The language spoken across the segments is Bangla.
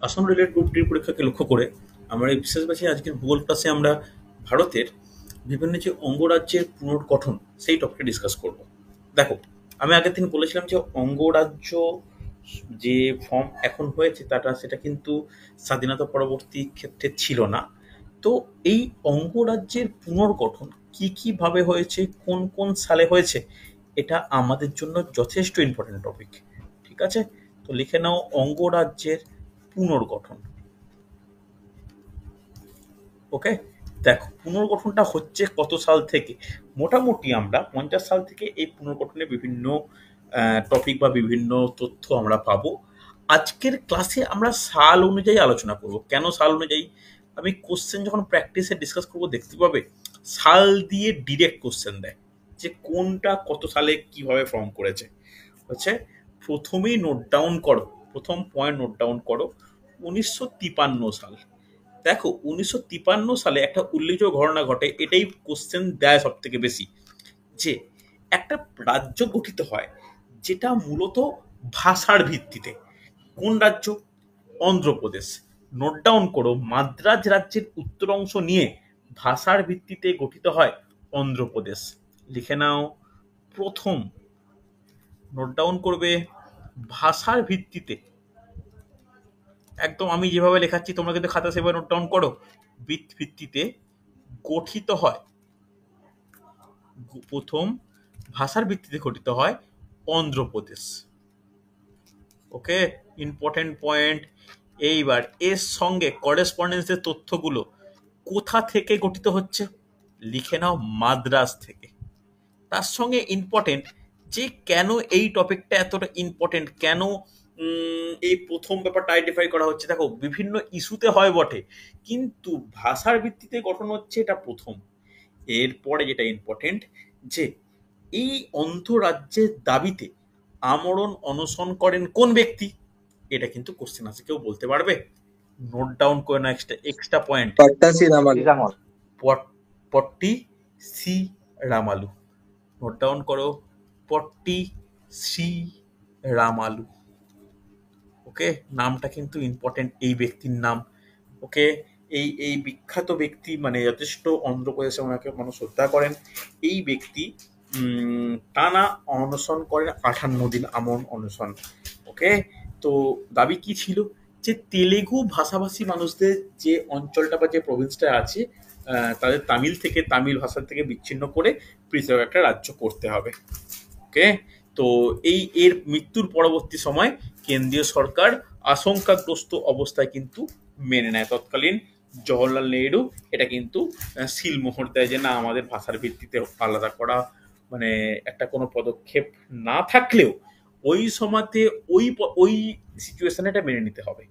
আসাম রেলের গ্রুপ ডি পরীক্ষাকে লক্ষ্য করে আমরা এই বিশেষ ব্যাচে আজকের ভূগোল ক্লাসে আমরা ভারতের বিভিন্ন যে অঙ্গরাজ্যের পুনর্গঠন সেই টপিকে ডিসকাস করব। দেখো, আমি আগের দিন বলেছিলাম যে অঙ্গরাজ্য যে ফর্ম এখন হয়েছে সেটা কিন্তু স্বাধীনতা পরবর্তী ক্ষেত্রে ছিল না। তো এই অঙ্গরাজ্যের পুনর্গঠন কি কি ভাবে হয়েছে, কোন কোন সালে হয়েছে, এটা আমাদের জন্য যথেষ্ট ইম্পর্টেন্ট টপিক। ঠিক আছে, তো লিখে নাও অঙ্গরাজ্যের পুনর্গঠন। ওকে, দেখো পুনর্গঠনটা হচ্ছে কত সাল থেকে। মোটামুটি আমরা 50 সাল থেকে এই পুনর্গঠনের বিভিন্ন টপিক বা বিভিন্ন তথ্য আমরা পাবো। আজকের ক্লাসে আমরা সাল অনুযায়ী আলোচনা করব। কেন সাল অনুযায়ী? আমি কোশ্চেন যখন প্র্যাকটিসে ডিসকাস করব দেখতে পাবে সাল দিয়ে ডিরেক্ট কোশ্চেন দেয় যে কোনটা কত সালে কিভাবে ফর্ম করেছে। হচ্ছে প্রথমেই নোট ডাউন করো, প্রথম পয়েন্ট নোট ডাউন করো 1953 সাল। দেখো 1953 সালে একটা উল্লেখযোগ্য ঘটনা ঘটে, এটাই কোশ্চেন দেয় সব থেকে বেশি, যে একটা রাজ্য গঠিত হয় যেটা মূলত ভাষার ভিত্তিতে। কোন রাজ্য? অন্ধ্রপ্রদেশ। নোট ডাউন করো, মাদ্রাজ রাজ্যের উত্তর অংশ নিয়ে ভাষার ভিত্তিতে গঠিত হয় অন্ধ্রপ্রদেশ। লিখে নাও, প্রথম, নোট ডাউন করবে, ভাষার ভিত্তিতে। একদম আমি যেভাবে লেখাচ্ছি তোমরা কিন্তু খাতা সেভাবে নোট ডাউন করো। ভিত্তিতে গঠিত হয়, প্রথম ভাষার ভিত্তিতে গঠিত হয় অন্ধ্রপ্রদেশ। ওকে, ইম্পর্টেন্ট পয়েন্ট। এইবার এর সঙ্গে করেসপন্ডেন্সের তথ্যগুলো কোথা থেকে গঠিত হচ্ছে? লিখে নাও, মাদ্রাজ থেকে। তার সঙ্গে ইম্পর্টেন্ট যে কেন এই টপিকটা এতটা ইম্পর্টেন্ট, কেন এই প্রথম ব্যাপারটা আইডেন্টিফাই করা হচ্ছে। দেখো বিভিন্ন ইস্যুতে হয় বটে, কিন্তু ভাষার ভিত্তিতে গঠন হচ্ছে এটা প্রথম। এরপরে যেটা ইম্পর্টেন্ট, যে এই অন্তরাজ্যের দাবিতে আমরণ অনশন করেন কোন ব্যক্তি? এটা কিন্তু কোশ্চেন আছে, কেউ বলতে পারবে? নোট ডাউন করে না, এক্সট্রা পয়েন্ট। পট্টাসি রামালু। পট্টি সি রামালু। নোট ডাউন করো, পট্টি সি রামালু। ওকে, নামটা কিন্তু ইম্পর্টেন্ট, এই ব্যক্তির নাম। ওকে, এই বিখ্যাত ব্যক্তি, মানে যথেষ্ট অন্ধ্রপ্রদেশে ওনাকে মানুষ শ্রদ্ধা করেন। এই ব্যক্তি টানা অনশন করেন 58 দিন, আমরণ অনশন। ওকে, তো দাবি কি ছিল? যে তেলেগু ভাষাভাষী মানুষদের যে অঞ্চলটা বা যে প্রভিন্সটা আছে তাদের তামিল ভাষা থেকে বিচ্ছিন্ন করে পৃথক একটা রাজ্য করতে হবে। ওকে, তো এর মৃত্যুর পরবর্তী সময় কেন্দ্রীয় সরকার আশঙ্কাগ্রস্ত অবস্থায় কিন্তু মেনে নেয়। তৎকালীন জওহরলাল নেহেরু এটা কিন্তু সিলমোহর দেয় যে না, আমাদের ভাষার ভিত্তিতে আলাদা করা মানে একটা কোনো পদক্ষেপ না থাকলেও ওই সময়তে ওই সিচুয়েশনে এটা মেনে নিতে হবে।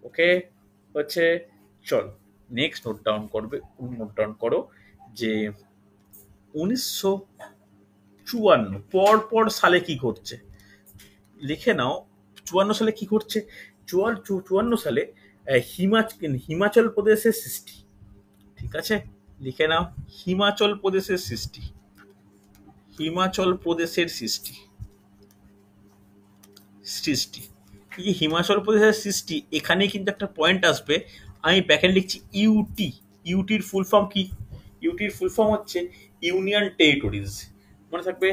ওকে, হচ্ছে, চল নেক্সট নোট ডাউন করো যে 1954 পর সালে কি ঘটছে। লিখে নাও, 54 সালে কি ঘটছে। 54 সালে হিমাচল প্রদেশের সৃষ্টি। ঠিক আছে, লিখে নাও, হিমাচল প্রদেশের সৃষ্টি। হিমাচল প্রদেশের সৃষ্টি। এই হিমাচল প্রদেশের সৃষ্টি, এখানে কিন্তু একটা পয়েন্ট আসবে। আমি ব্যাকেন্ড লিখছি ইউটি। ইউটির ফুল ফর্ম কি? ইউটির ফুল ফর্ম হচ্ছে ইউনিয়ন টেরিটরিজ। মনে থাকবে,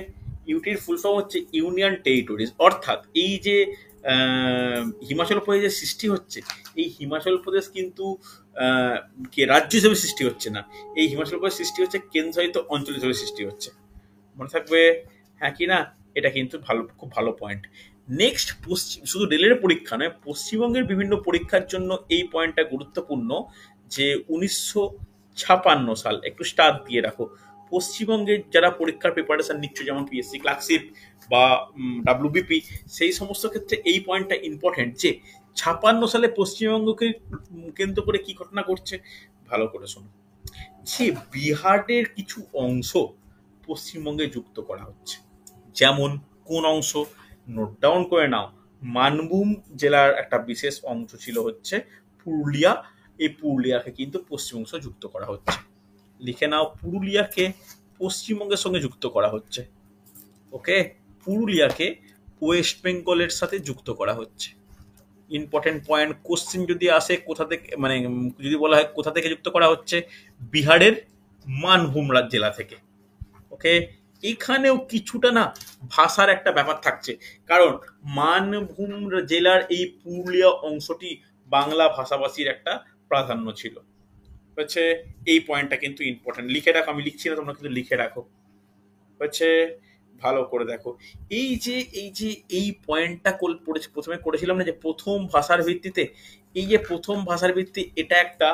ইউটির ফুল ফর্ম হচ্ছে ইউনিয়ন টেরিটরিজ। অর্থাৎ এই যে হিমাচল প্রদেশের সৃষ্টি হচ্ছে, এই হিমাচল প্রদেশ কিন্তু রাজ্য হিসেবে সৃষ্টি হচ্ছে না। এই হিমাচল প্রদেশ সৃষ্টি হচ্ছে কেন্দ্রশাসিত অঞ্চল হিসেবে সৃষ্টি হচ্ছে। মনে থাকবে, হ্যাঁ কি না? এটা কিন্তু খুব ভালো পয়েন্ট। নেক্সট, শুধু রেলের পরীক্ষা নয়, পশ্চিমবঙ্গের বিভিন্ন পরীক্ষার জন্য এই পয়েন্টটা গুরুত্বপূর্ণ, যে 1956 সাল, একটু স্টার দিয়ে রাখো। পশ্চিমবঙ্গের যারা পরীক্ষার প্রিপারেশন নিচ্ছ, যেমন পিএসসি ক্লার্কশিপ বা ডাব্লিউবিপি, সেই সমস্ত ক্ষেত্রে এই পয়েন্টটা ইম্পর্টেন্ট, যে 56 সালে পশ্চিমবঙ্গকে কেন্দ্র করে কি ঘটনা ঘটছে। ভালো করে শোনো, যে বিহারের কিছু অংশ পশ্চিমবঙ্গে যুক্ত করা হচ্ছে। যেমন কোন অংশ? নোট ডাউন করে নাও, মানভূম জেলার একটা বিশেষ অংশ ছিল হচ্ছে পুরুলিয়া। এই পুরুলিয়াকে কিন্তু পশ্চিমাংশ যুক্ত করা হচ্ছে। লিখে নাও, পুরুলিয়াকে পশ্চিমবঙ্গের সঙ্গে যুক্ত করা হচ্ছে। ওকে, পুরুলিয়াকে ওয়েস্ট বেঙ্গলের সাথে যুক্ত করা হচ্ছে। ইম্পর্টেন্ট পয়েন্ট কোশ্চেন যদি আসে কোথা থেকে, মানে যদি বলা হয় কোথা থেকে যুক্ত করা হচ্ছে, বিহারের মানভূম জেলা থেকে। ওকে, এখানেও কিছুটা না ভাষার একটা ব্যাপার থাকছে, কারণ মানভূম জেলার এই পুরুলিয়া অংশটি বাংলা ভাষাভাষীর একটা প্রাধান্য ছিল। হচ্ছে এই পয়েন্টটা কিন্তু ইম্পর্টেন্ট, লিখে রাখো, আমি লিখছি না, তোমরা কিন্তু লিখে রাখো। হচ্ছে ভালো করে দেখো, এই যে এই পয়েন্টটা প্রথমে করেছিলাম না যে প্রথম ভাষার ভিত্তিতে, এই যে প্রথম ভাষার ভিত্তি, এটা একটা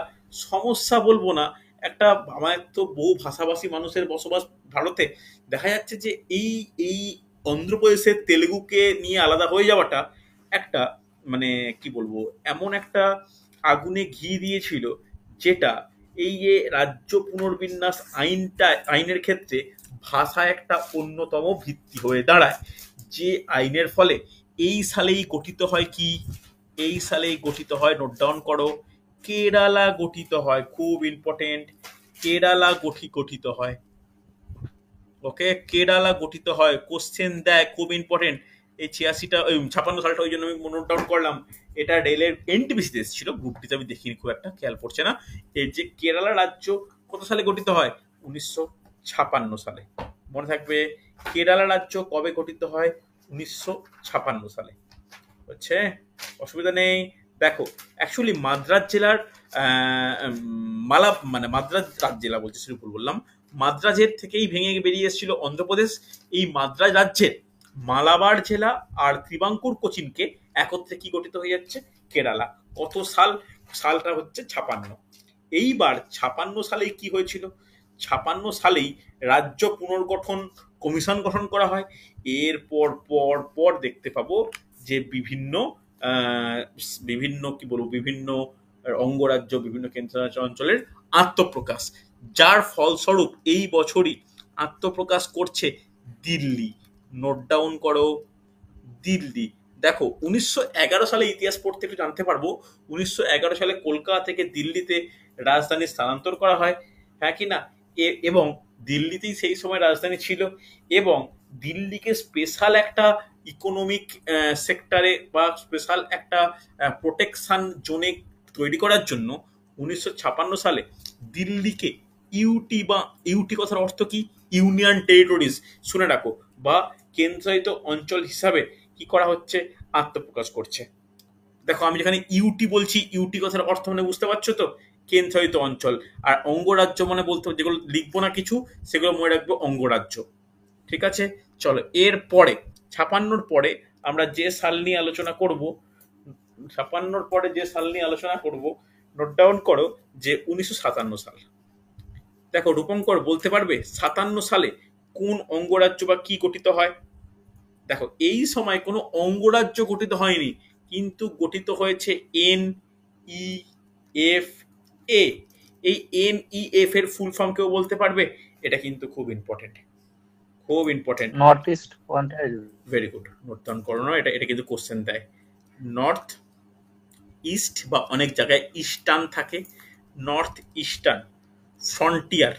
সমস্যা বলবো না, একটা, আমার তো বহু ভাষাভাষী মানুষের বসবাস ভারতে, দেখা যাচ্ছে যে এই এই অন্ধ্রপ্রদেশের তেলেগুকে নিয়ে আলাদা হয়ে যাওয়াটা একটা, মানে কি বলবো, এমন একটা আগুনে ঘি দিয়েছিল, যেটা এই যে রাজ্য পুনর্বিন্যাস আইনের ক্ষেত্রে ভাষা একটা অন্যতম ভিত্তি হয়ে দাঁড়ায়, যে আইনের ফলে এই সালেই গঠিত হয় কি, এই সালেই গঠিত হয়, নোট ডাউন করো, কেরালা গঠিত হয়, খুব ইম্পর্টেন্ট, কেরালা গঠিত হয়। ওকে, কেরালা গঠিত হয়, কোশ্চেন দেয়, খুব ইম্পর্টেন্ট। এই 86টা, ওই 56 সালটা ওই জন্য আমি নোট ডাউন করলাম, এটা রেলের এনটিপিসিতে এসেছিল, গ্রুপটিতে আমি দেখিনি, খুব একটা খেয়াল পড়ছে না। এই যে কেরালা রাজ্য কত সালে গঠিত হয়, 1956 সালে, মনে থাকবে। কেরালা রাজ্য কবে গঠিত হয়, 1956 সালে। হচ্ছে অসুবিধা নেই। দেখো, অ্যাকচুয়ালি মাদ্রাজ জেলার মানে মাদ্রাজ জেলা বলছি, শ্রীপুর বললাম, মাদ্রাজের থেকেই ভেঙে বেরিয়ে এসেছিল অন্ধ্রপ্রদেশ। এই মাদ্রাজ রাজ্যের মালাবার জেলা আর ত্রিবাঙ্কুর কোচিনকে একত্রে কি গঠিত হয়ে যাচ্ছে, কেরালা। কত সালটা হচ্ছে 56। এইবার 56 সালেই কি হয়েছিল, 56 সালেই রাজ্য পুনর্গঠন কমিশন গঠন করা হয়। এরপর পর দেখতে পাবো যে বিভিন্ন বিভিন্ন কি বলবো, বিভিন্ন অঙ্গরাজ্য, বিভিন্ন কেন্দ্রশাসিত অঞ্চলের আত্মপ্রকাশ, যার ফলস্বরূপ এই বছরই আত্মপ্রকাশ করছে দিল্লি। নোট ডাউন করো, দিল্লি। দেখো, 1911 সালে ইতিহাস পড়তে একটু জানতে পারবো, 1911 সালে কলকাতা থেকে দিল্লিতে রাজধানী স্থানান্তর করা হয়, হ্যাঁ কি না, এবং দিল্লিতেই সেই সময় রাজধানী ছিল, এবং দিল্লিকে স্পেশাল একটা ইকোনমিক সেক্টরে বা স্পেশাল একটা প্রোটেকশন জোনে তৈরি করার জন্য 1956 সালে দিল্লিকে ইউটি, বা ইউটি কথার অর্থ কি, ইউনিয়ন টেরিটরিজ, শুনে রাখো, বা কেন্দ্রশাসিত অঞ্চল হিসাবে কি করা হচ্ছে, আত্মপ্রকাশ করছে। দেখো, আমি যেখানে ইউটি বলছি, ইউটি কথার অর্থ মানে বুঝতে পারছো তো, কেন্দ্রশাসিত অঞ্চল, আর অঙ্গরাজ্য মানে বলতে যেগুলো লিখবো না কিছু, সেগুলো মনে রাখবো অঙ্গরাজ্য। ঠিক আছে, চলো এর পরে 56 পরে আমরা যে সাল নিয়ে আলোচনা করব, 56 পরে যে সাল নিয়ে আলোচনা করব, নোট ডাউন করো যে 1957 সাল। দেখো রূপঙ্কর, বলতে পারবে 57 সালে কোন অঙ্গরাজ্য বা কি গঠিত হয়? দেখো, এই সময় কোনো অঙ্গরাজ্য গঠিত হয়নি, কিন্তু গঠিত হয়েছে NEFA। এই NEF এর ফুল ফর্ম কেউ বলতে পারবে? এটা কিন্তু খুব ইম্পর্টেন্ট, খুব important. North east frontier. Very good, note down করো না, এটা কিন্তু কোশ্চেন দেয়। নর্থ ইস্ট, বা অনেক জায়গায় ইস্টার্ন থাকে, north eastern frontier,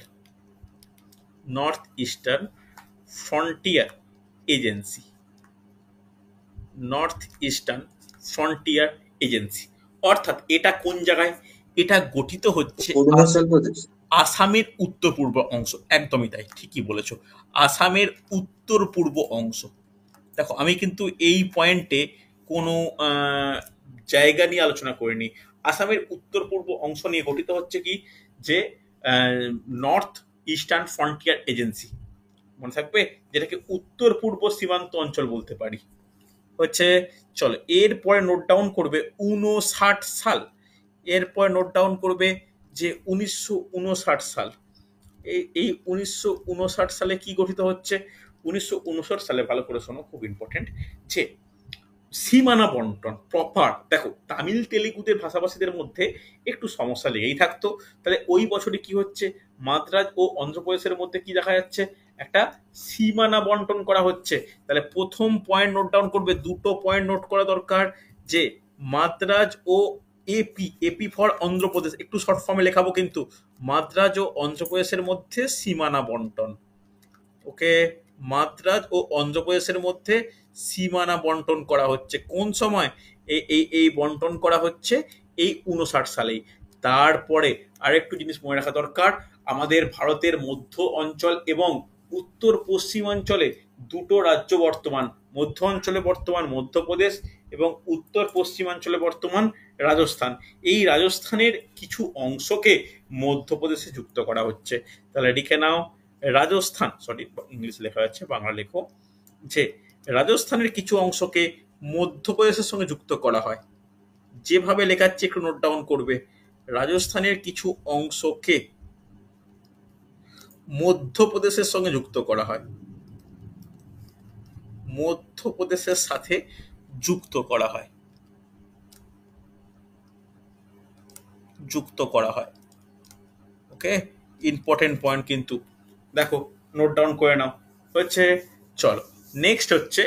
north eastern frontier agency, north eastern frontier agency. অর্থাৎ এটা কোন জায়গায়, এটা গঠিত হচ্ছে অরুণাচল প্রদেশ। আসামের উত্তর পূর্ব অংশ, একদমই তাই, ঠিকই বলেছো, আসামের উত্তর পূর্ব অংশ। দেখো, আমি কিন্তু এই পয়েন্টে কোনো জায়গা নিয়ে আলোচনা করিনি, আসামের উত্তর পূর্ব অংশ নিয়ে গঠিত হচ্ছে কি, যে নর্থ ইস্টার্ন ফ্রন্টিয়ার এজেন্সি, মনে থাকবে, যেটাকে উত্তর পূর্ব সীমান্ত অঞ্চল বলতে পারি। হচ্ছে, চলো এরপরে নোট ডাউন করবে 59 সাল, এরপরে নোট ডাউন করবে যে 1959 সাল। এই 1959 সালে কি গঠিত হচ্ছে, 1959 সালে, ভালো করে শোনো, খুব ইম্পর্টেন্ট, যে সীমানা বন্টন প্রপার। দেখো, তামিল তেলেগুদের ভাষাভাষীদের মধ্যে একটু সমস্যা লেগেই থাকতো, তাহলে ওই বছরে কি হচ্ছে, মাদ্রাজ ও অন্ধ্রপ্রদেশের মধ্যে কি দেখা যাচ্ছে, একটা সীমানা বন্টন করা হচ্ছে। তাহলে প্রথম পয়েন্ট নোট ডাউন করবে, দুটো পয়েন্ট নোট করা দরকার, যে মাদ্রাজ ও এপি ফর অন্ধ্রপ্রদেশ, একটু শর্ট ফর্মে লেখাবো কিন্তু, মাদ্রাজ ও অন্ধ্রপ্রদেশের মধ্যে সীমানা বন্টন। ওকে, মাদ্রাজ ও অন্ধ্রপ্রদেশের মধ্যে সীমানা বন্টন করা হচ্ছে, কোন সময়, এই বন্টন করা হচ্ছে এই 59 সালেই। তারপরে আরেকটু জিনিস মনে রাখা দরকার, আমাদের ভারতের মধ্য অঞ্চল এবং উত্তর পশ্চিমাঞ্চলে দুটো রাজ্য বর্তমান। মধ্য অঞ্চলে বর্তমান মধ্যপ্রদেশ এবং উত্তর পশ্চিমাঞ্চলে বর্তমান রাজস্থান। এই রাজস্থানের কিছু অংশকে মধ্যপ্রদেশে যুক্ত করা হচ্ছে। তাহলে লিখে নাও, রাজস্থান, সরি ইংলিশ লেখা আছে, বাংলা লেখো, যে রাজস্থানের কিছু অংশকে মধ্যপ্রদেশের সঙ্গে যুক্ত করা হয়। যেভাবে লেখাচ্ছে একটু নোট ডাউন করবে, রাজস্থানের কিছু অংশকে মধ্যপ্রদেশের সঙ্গে যুক্ত করা হয়, মধ্যপ্রদেশের সাথে যুক্ত করা হয়, যুক্ত করা হয়। ওকে, ইম্পর্টেন্ট পয়েন্ট কিন্তু, দেখো নোট ডাউন করে নাও। হচ্ছে, চলো নেক্সট হচ্ছে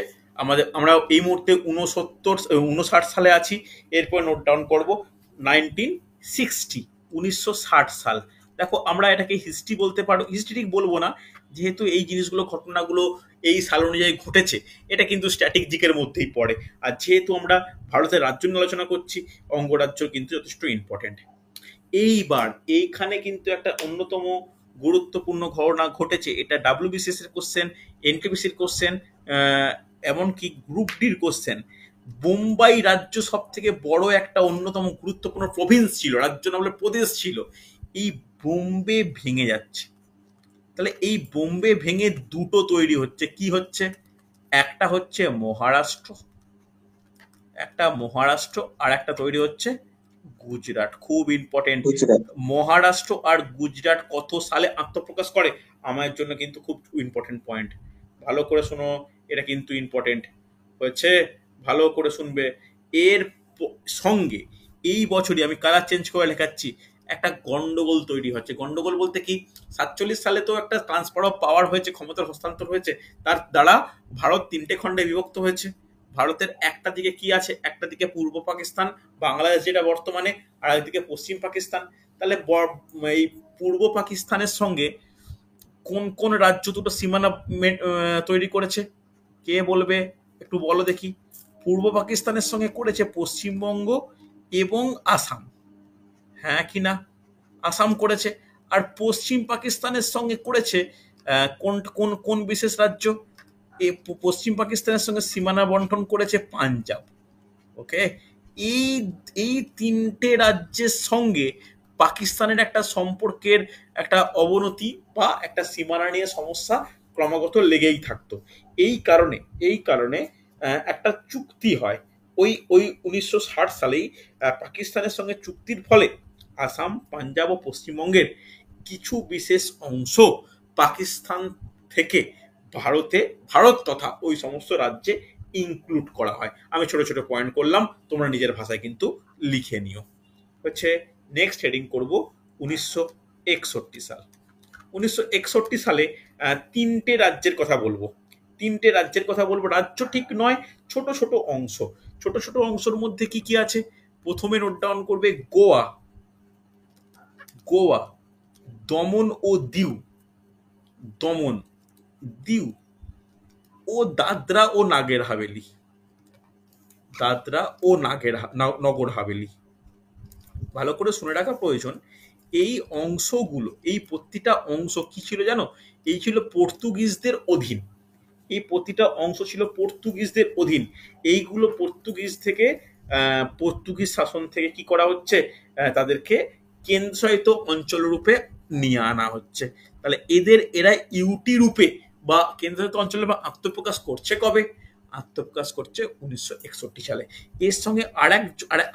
আমরা এই মুহূর্তে 59 সালে আছি। এরপর নোট ডাউন করবো 1960, 1960 সাল। দেখো আমরা এটাকে হিস্ট্রি বলতে পারো, হিস্ট্রি ঠিক বলবো না, যেহেতু এই জিনিসগুলো ঘটনাগুলো এই সাল অনুযায়ী ঘটেছে, এটা কিন্তু স্ট্যাটিক জিকের মধ্যেই পড়ে। আর যেহেতু আমরা ভারতের রাজ্য নিয়ে আলোচনা করছি, অঙ্গরাজ্য কিন্তু যথেষ্ট ইম্পর্টেন্ট। এইবার এইখানে কিন্তু একটা অন্যতম গুরুত্বপূর্ণ ঘটনা ঘটেছে, এটা ডাব্লিউবিসিএস এর কোশ্চেন, এনটিপিসির কোশ্চেন, এমনকি গ্রুপ ডির কোশ্চেন। বোম্বাই রাজ্য সব থেকে বড় একটা অন্যতম গুরুত্বপূর্ণ প্রভিন্স ছিল, রাজ্য না বলে প্রদেশ ছিল। এই বোম্বে ভেঙে যাচ্ছে। তাহলে এই বোম্বে ভেঙে দুটো তৈরি হচ্ছে, কি হচ্ছে, একটা হচ্ছে মহারাষ্ট্র, একটা মহারাষ্ট্র, আর একটা তৈরি হচ্ছে গুজরাট। খুব ইম্পর্টেন্ট, গুজরাট। মহারাষ্ট্র আর গুজরাট কত সালে আত্মপ্রকাশ করে, আমার জন্য কিন্তু খুব ইম্পর্টেন্ট পয়েন্ট। ভালো করে শোনো, এটা কিন্তু ইম্পর্টেন্ট হয়েছে, ভালো করে শুনবে। এর সঙ্গে এই বছরই আমি কালার চেঞ্জ করে লেখাচ্ছি, একটা গন্ডগোল তৈরি হচ্ছে। গন্ডগোল বলতে কি, 47 সালে তো একটা ট্রান্সফার অফ পাওয়ার হয়েছে, ক্ষমতার হস্তান্তর হয়েছে, তার দ্বারা ভারত 3টে খণ্ডে বিভক্ত হয়েছে। ভারতের একটা দিকে কি আছে, একটা দিকে পূর্ব পাকিস্তান, বাংলাদেশ যেটা বর্তমানে, আর একদিকে পশ্চিম পাকিস্তান। তাহলে এই পূর্ব পাকিস্তানের সঙ্গে কোন কোন রাজ্য দুটো সীমানা তৈরি করেছে, কে বলবে, একটু বলো দেখি। পূর্ব পাকিস্তানের সঙ্গে করেছে পশ্চিমবঙ্গ এবং আসাম, হ্যাঁ কি না, আসাম করেছে। আর পশ্চিম পাকিস্তানের সঙ্গে করেছে কোন কোন কোন বিশেষ রাজ্য, পশ্চিম পাকিস্তানের সঙ্গে সীমানা বন্টন করেছে পাঞ্জাব। ওকে, এই এই 3টে রাজ্যের সঙ্গে পাকিস্তানের একটা সম্পর্কের একটা অবনতি বা একটা সীমানা নিয়ে সমস্যা ক্রমাগত লেগেই থাকতো। এই কারণে একটা চুক্তি হয় ওই ওই 1960 সালেই। পাকিস্তানের সঙ্গে চুক্তির ফলে আসাম, পাঞ্জাব ও পশ্চিমবঙ্গের কিছু বিশেষ অংশ পাকিস্তান থেকে ভারত তথা ওই সমস্ত রাজ্যে ইনক্লুড করা হয়। আমি ছোট ছোট পয়েন্ট করলাম, তোমরা নিজের ভাষায় কিন্তু লিখে নিও। হচ্ছে, নেক্সট হেডিং করব 1961 সাল। 1961 সালে 3টে রাজ্যের কথা বলবো, 3টে রাজ্যের কথা বলবো, রাজ্য ঠিক নয়, ছোট ছোট অংশ। ছোট ছোট অংশের মধ্যে কি কি আছে, প্রথমে নোট ডাউন করবে গোয়া, গোয়া, দমন ও দিউ, দমন, দিউ ও দাদরা ও নাগের হাভেলি, দাদরা ও নগর হাভেলি। ভালো করে শুনে রাখা প্রয়োজন, এই অংশগুলো, এই প্রতিটা অংশ কি ছিল জানো, এই ছিল পর্তুগিজদের অধীন। এই প্রতিটা অংশ ছিল পর্তুগিজদের অধীন। এইগুলো পর্তুগিজ থেকে পর্তুগিজ শাসন থেকে কি করা হচ্ছে, তাদেরকে কেন্দ্রশাসিত অঞ্চল রূপে নিয়ে আনা হচ্ছে। তাহলে এরা ইউটি রূপে বা কেন্দ্রশাসিত অঞ্চলে বা আত্মপ্রকাশ করছে কবে, আত্মপ্রকাশ করছে 1961 সালে। এর সঙ্গে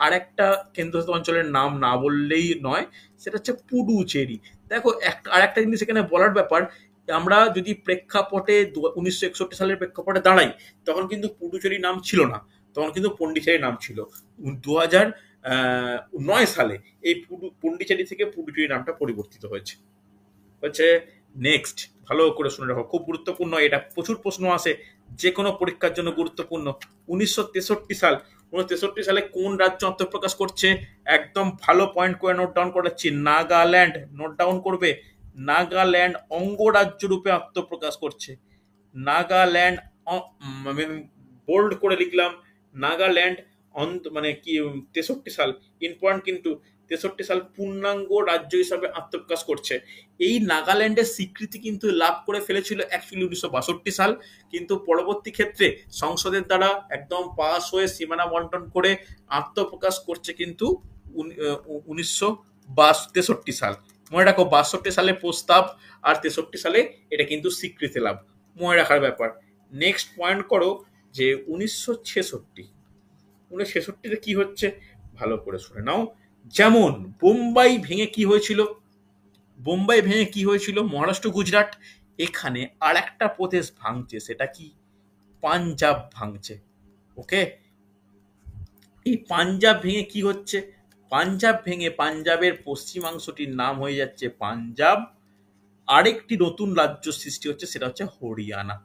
আর একটা কেন্দ্রশাসিত অঞ্চলের নাম না বললেই নয়, সেটা হচ্ছে পুডুচেরি। দেখো আর একটা জিনিস এখানে বলার ব্যাপার, আমরা যদি প্রেক্ষাপটে 1961 সালের প্রেক্ষাপটে দাঁড়াই, তখন কিন্তু পুডুচেরি নাম ছিল না, তখন কিন্তু পন্ডিচেরি নাম ছিল। 2009 সালে এই পন্ডিচেরি থেকে পুডুচেরি নামটা পরিবর্তিত হয়েছে। হচ্ছে, নেক্সট ভালো করে শুনে রাখো, খুব গুরুত্বপূর্ণ, এটা প্রচুর প্রশ্ন আসে, যে কোনো পরীক্ষার জন্য গুরুত্বপূর্ণ। 1963 সাল, 1963 সালে কোন রাজ্য আত্মপ্রকাশ করছে, একদম ভালো পয়েন্ট করে নোট ডাউন করাচ্ছি, নাগাল্যান্ড। নোট ডাউন করবে, নাগাল্যান্ড অঙ্গরাজ্য রূপে আত্মপ্রকাশ করছে। নাগাল্যান্ড, আমি বোল্ড করে লিখলাম, নাগাল্যান্ড মানে কি 63 সাল ইম্পর্টেন্ট কিন্তু 63 সাল পূর্ণাঙ্গ রাজ্য হিসাবে আত্মপ্রকাশ করছে। এই নাগাল্যান্ডের স্বীকৃতি কিন্তু লাভ করে ফেলেছিল অ্যাকচুয়ালি 1962 সাল, কিন্তু পরবর্তী ক্ষেত্রে সংসদের দ্বারা একদম পাস হয়ে সীমানা বন্টন করে আত্মপ্রকাশ করছে কিন্তু 1963 সাল। মনে রাখো 62 সালে প্রস্তাব আর 63 সালে এটা কিন্তু স্বীকৃতি লাভ, মনে রাখার ব্যাপার। নেক্সট পয়েন্ট করো যে 1966 কি হচ্ছে, ভালো করে শুনে নাও। যেমন বোম্বাই ভেঙে কি হয়েছিল, মহারাষ্ট্র গুজরাট, এখানে আর একটা প্রদেশ ভাঙছে, সেটা কি পাঞ্জাব ভাঙছে। ওকে, এই পাঞ্জাব ভেঙে কি হচ্ছে, পাঞ্জাবের পশ্চিমাংশটির নাম হয়ে যাচ্ছে পাঞ্জাব, আরেকটি নতুন রাজ্য সৃষ্টি হচ্ছে, সেটা হচ্ছে হরিয়ানা।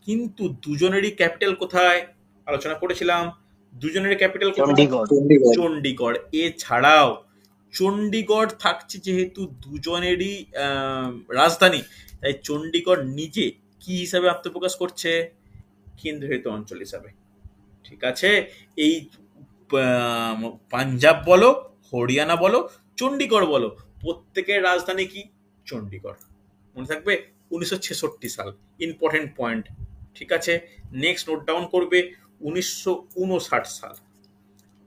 কিন্তু দুজনেরই ক্যাপিটাল কোথায়, আলোচনা করেছিলাম, দুজনের ক্যাপিটাল কোথায়, চণ্ডীগড়। এছাড়াও চণ্ডীগড় থাকছে যেহেতু দুজনেরই রাজধানী, তাই চণ্ডীগড় নিজে কি হিসাবে আত্মপ্রকাশ করছে, কেন্দ্রশাসিত অঞ্চল হিসাবে। ঠিক আছে, এই পাঞ্জাব বলো, হরিয়ানা বলো, চণ্ডীগড় বলো, প্রত্যেকের রাজধানী কি, চণ্ডীগড়। মনে থাকবে 1966 সাল, ইম্পর্টেন্ট পয়েন্ট। ঠিক আছে, নেক্সট নোট ডাউন করবে 1959 সাল।